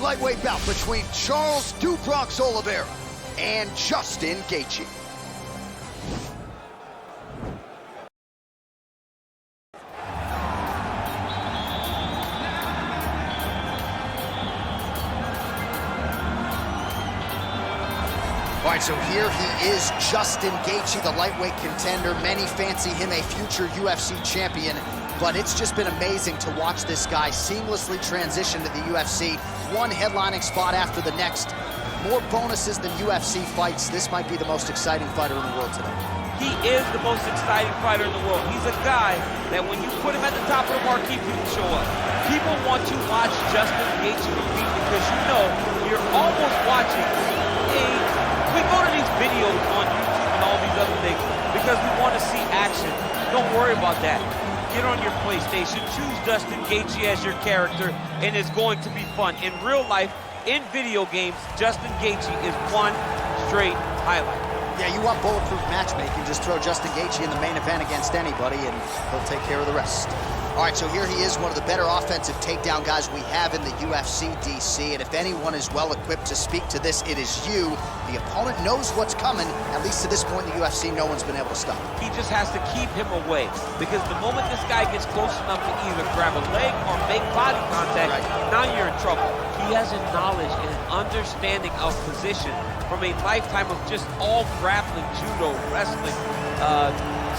lightweight bout between Charles Oliveira and Justin Gaethje. All right, so here he is, Justin Gaethje, the lightweight contender. Many fancy him a future UFC champion, but it's just been amazing to watch this guy seamlessly transition to the UFC. One headlining spot after the next. More bonuses than UFC fights. This might be the most exciting fighter in the world today. He is the most exciting fighter in the world. He's a guy that when you put him at the top of the marquee, people show up. People want to watch Justin Gaethje compete because you know you're almost watching we go to these videos on YouTube and all these other things because we want to see action. Don't worry about that. Get on your PlayStation, choose Justin Gaethje as your character, and it's going to be fun. In real life, in video games, Justin Gaethje is one straight highlight. Yeah, you want bulletproof matchmaking, just throw Justin Gaethje in the main event against anybody and he'll take care of the rest. All right, so here he is, one of the better offensive takedown guys we have in the UFC, DC, and if anyone is well-equipped to speak to this, it is you. The opponent knows what's coming. At least to this point in the UFC, no one's been able to stop him. He just has to keep him away, because the moment this guy gets close enough to either grab a leg or make body contact, now you're in trouble. He has a knowledge and an understanding of position from a lifetime of just all grappling, judo, wrestling,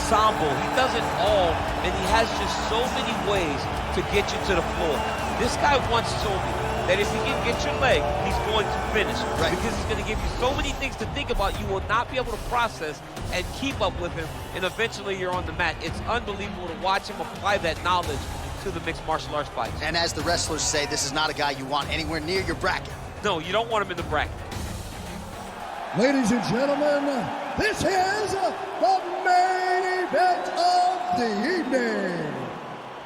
sambo. He does it all, and he has just so many ways to get you to the floor. This guy once told me that if he can get your leg, he's going to finish. Right. Because he's going to give you so many things to think about, you will not be able to process and keep up with him, and eventually you're on the mat. It's unbelievable to watch him apply that knowledge to the mixed martial arts fights. And as the wrestlers say, this is not a guy you want anywhere near your bracket. No, you don't want him in the bracket. Ladies and gentlemen, this is the main event of the evening.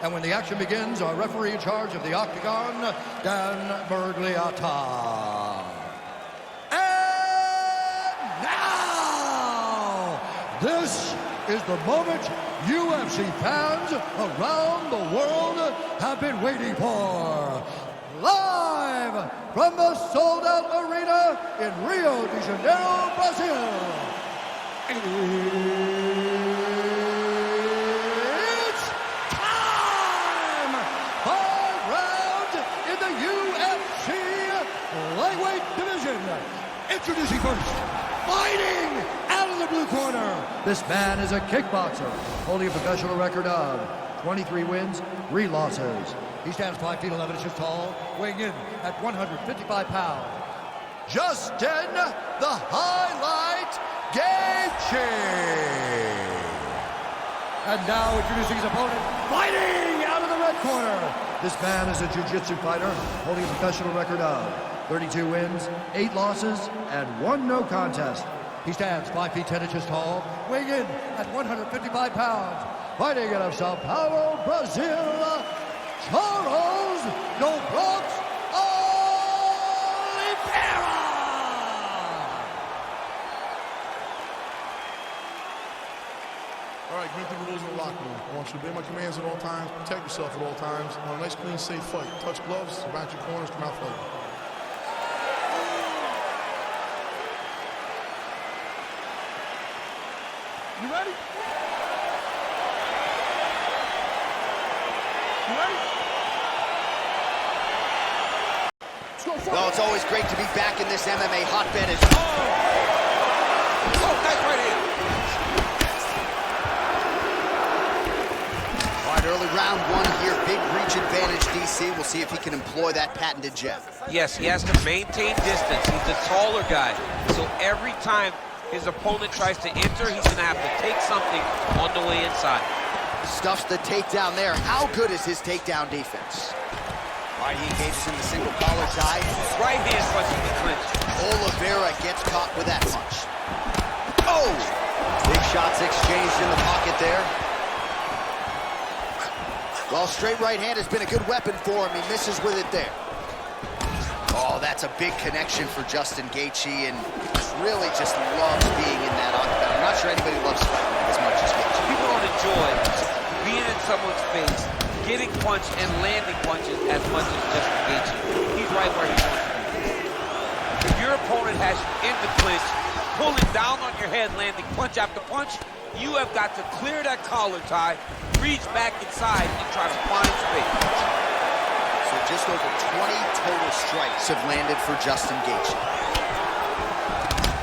And when the action begins, our referee in charge of the Octagon, Dan Bergliata. And now, this is the moment UFC fans around the world have been waiting for. Live from the sold-out arena in Rio de Janeiro, Brazil. It's time! 5 rounds in the UFC lightweight division. Introducing first, fighting out of the blue corner. This man is a kickboxer, holding a professional record of 23 wins, 3 losses. He stands 5 feet 11 inches tall, weighing in at 155 pounds. Justin, the Highlight Gaethje. And now introducing his opponent, fighting out of the red corner. This man is a jiu-jitsu fighter, holding a professional record of 32 wins, 8 losses, and 1 no contest. He stands 5 feet 10 inches tall, weighing in at 155 pounds. Fighting out of Sao Paulo, Brazil, Charles Oliveira. All right, going through the rules in the locker room. I want you to obey my commands at all times, protect yourself at all times. On a nice, clean, safe fight. Touch gloves, surround your corners, come out fighting. You ready? You ready? Well, it's always great to be back in this MMA hotbed. Nice right hand. All right, early round 1 here, big reach advantage, DC. We'll see if he can employ that patented jab. Yes, he has to maintain distance. He's a taller guy, so every time his opponent tries to enter, he's going to have to take something on the way inside. Stuffs the takedown there. How good is his takedown defense? All right, he engages in the single collar tie. Right hand punch in the clinch. Oliveira gets caught with that punch. Oh! Big shots exchanged in the pocket there. Well, straight right hand has been a good weapon for him. He misses with it there. Oh, that's a big connection for Justin Gaethje, and really just loves being in that octagon. I'm not sure anybody loves fighting as much as Gaethje. People don't enjoy being in someone's face, getting punched and landing punches as much as Justin Gaethje. He's right where he wants to be. has you in the clinch, pulling down on your head, landing punch after punch. You have got to clear that collar tie, reach back inside, and try to find space. So just over 20 total strikes have landed for Justin Gaethje.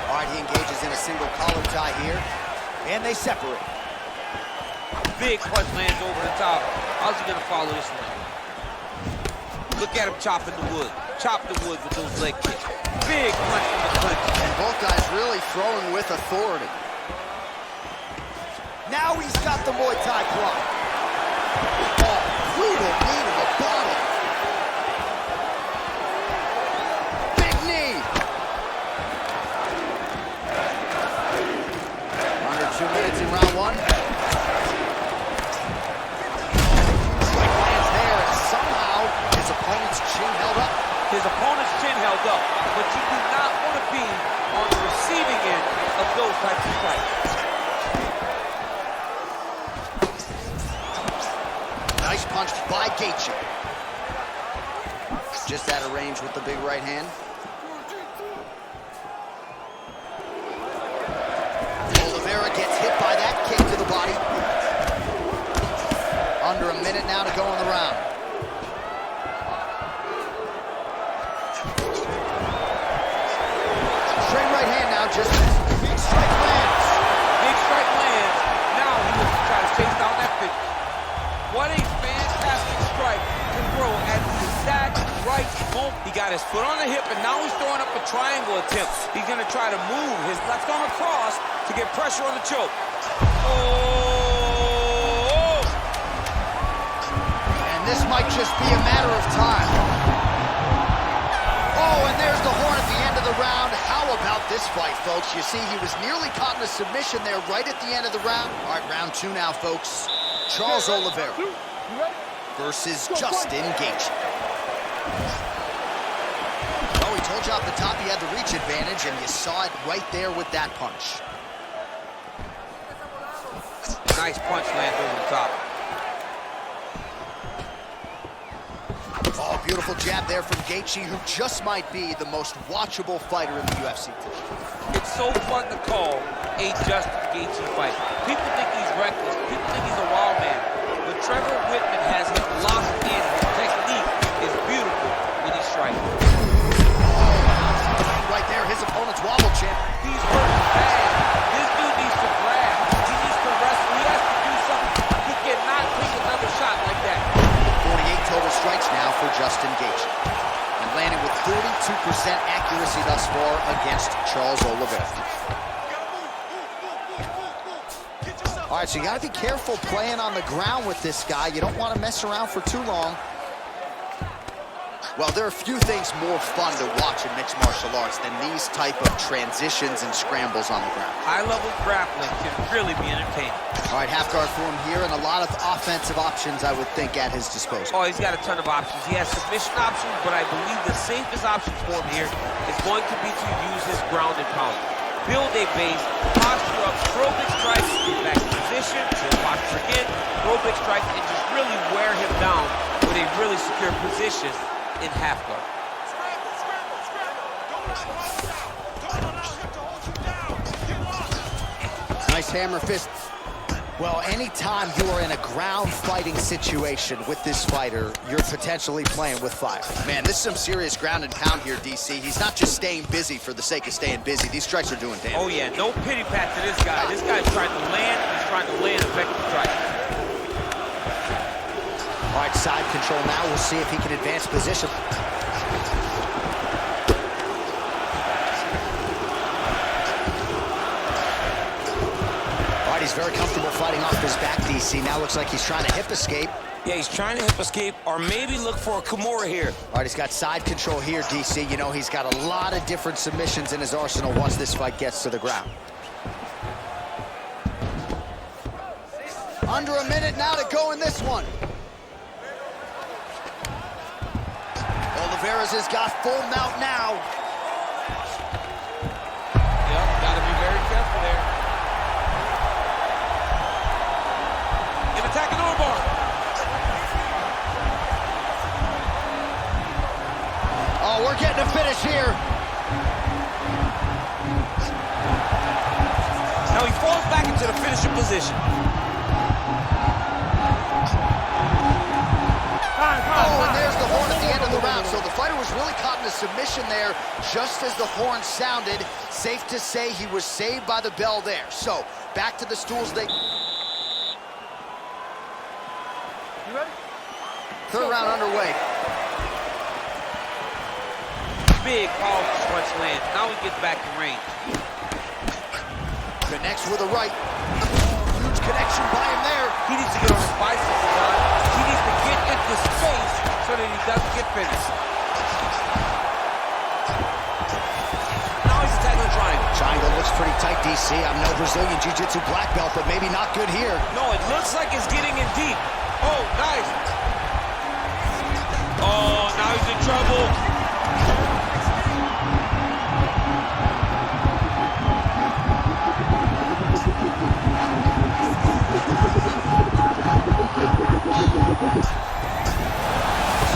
All right, he engages in a single collar tie here, and they separate. Big punch lands over the top. How's he gonna follow this one? Look at him chopping the wood. Chop the wood with those leg kicks. Big punch from the clinch. And both guys really throwing with authority. Now he's got the Muay Thai block. Oh, brutal knee to the body. Big knee. Under 2 minutes in round one. Strike lands there, and somehow his opponent's chin held up. His opponent's chin held up, but you do not want to be on the receiving end of those types of strikes. Nice punch by Gaethje. Just out of range with the big right hand. Oliveira gets hit by that kick to the body. Under a minute now to go in the round. Straight right hand now, just big strike lands. Big strike lands. Now he looks to try to chase down that pitch. What a fantastic strike to throw at the exact right moment. He got his foot on the hip, and now he's throwing up a triangle attempt. He's going to try to move his left arm across to get pressure on the choke. Oh! And this might just be a matter of time. Oh, and there's the horn at the end of the round. How about this fight, folks? You see, he was nearly caught in a submission there right at the end of the round. All right, round two now, folks. Charles Oliveira versus Justin Gaethje. Oh, he told you off the top he had the reach advantage, and you saw it right there with that punch. Nice punch lands over the top. Oh, beautiful jab there from Gaethje, who just might be the most watchable fighter in the UFC. It's so fun to call a Justin Gaethje fight. People think he's reckless. People think he's a wild man. But Trevor Whitman has him locked in. His technique is beautiful when he's striking. Right there, his opponent's wobble champ. He's hurting bad. This dude needs to grab. He needs to wrestle. He has to do something. He cannot take another shot like that. 48 total strikes now for Justin Gaethje. And landing with 42% accuracy thus far against Charles Oliveira. All right, so you gotta be careful playing on the ground with this guy. You don't want to mess around for too long. Well, there are few things more fun to watch in mixed martial arts than these type of transitions and scrambles on the ground. High-level grappling can really be entertaining. All right, half guard for him here, and a lot of offensive options, I would think, at his disposal. Oh, he's got a ton of options. He has submission options, but I believe the safest option for him here is going to be to use his ground and pound. Build a base, posture up, throw big strikes, get back in position, build posture again, throw big strikes, and just really wear him down with a really secure position in half guard. Nice hammer fist. Well, anytime you are in a ground fighting situation with this fighter, you're potentially playing with fire. Man, this is some serious ground and pound here, DC. He's not just staying busy for the sake of staying busy. These strikes are doing damage. Oh yeah, no pity pat to this guy. This guy's trying to land, he's trying to land effective strikes. All right, side control now. We'll see if he can advance position. All right, he's very comfortable fighting off his back, DC. Now looks like he's trying to hip escape. Yeah, he's trying to hip escape or maybe look for a Kimura here. All right, he's got side control here, DC. You know, he's got a lot of different submissions in his arsenal once this fight gets to the ground. Under a minute now to go in this one. Oliveira's has got full mount now. Yep, gotta be very careful there. An attacking armbar. Oh, we're getting a finish here. Now he falls back into the finishing position. Oh, and there's the horn at the end of the round. So the fighter was really caught in a submission there just as the horn sounded. Safe to say he was saved by the bell there. So back to the stools. You ready? Third round underway. Big, powerful punch lands. Now he gets back to range. Connects with a right. Huge connection by him there. He needs to get on his bicycle, John. He needs to get into space so that he doesn't get finished. Now he's attacking the triangle. Triangle looks pretty tight, DC. I'm no Brazilian Jiu-Jitsu black belt, but maybe not good here. No, it looks like it's getting in deep. Oh, nice. Oh, now he's in trouble.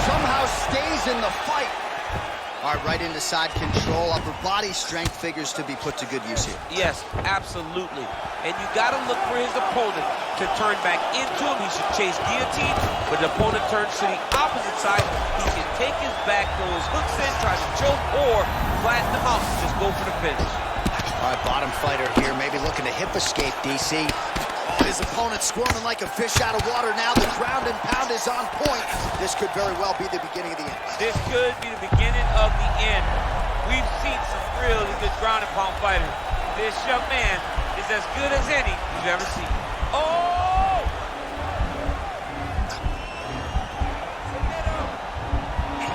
Somehow stays in the fight. All right, right into side control. Upper body strength figures to be put to good use here. Yes, absolutely. And you got to look for his opponent to turn back into him. He should chase guillotine, but the opponent turns to the opposite side. He can take his back, throw his hooks in, try to choke, or flatten him out and just go for the finish. All right, bottom fighter here, maybe looking to hip escape, DC. His opponent squirming like a fish out of water now. The ground and pound is on point. This could very well be the beginning of the end. This could be the beginning of the end. We've seen some really good ground and pound fighters. This young man is as good as any you've ever seen. Oh!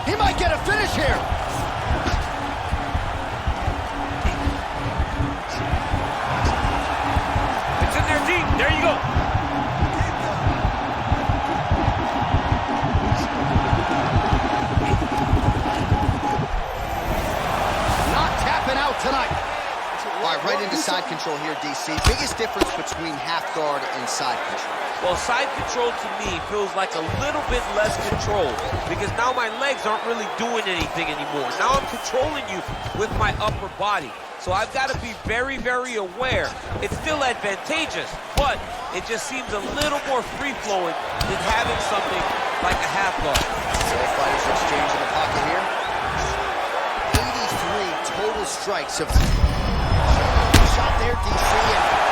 He might get a finish here. It's in there deep. There you go. Not tapping out tonight. All right, right into side control here, DC. Biggest difference between half guard and side control. Well, side control to me feels like a little bit less control because now my legs aren't really doing anything anymore. Now I'm controlling you with my upper body. So I've got to be very, very aware. It's still advantageous, but it just seems a little more free-flowing than having something like a half guard. Both fighters exchange in the pocket here. 83 total strikes of shot there, DC, and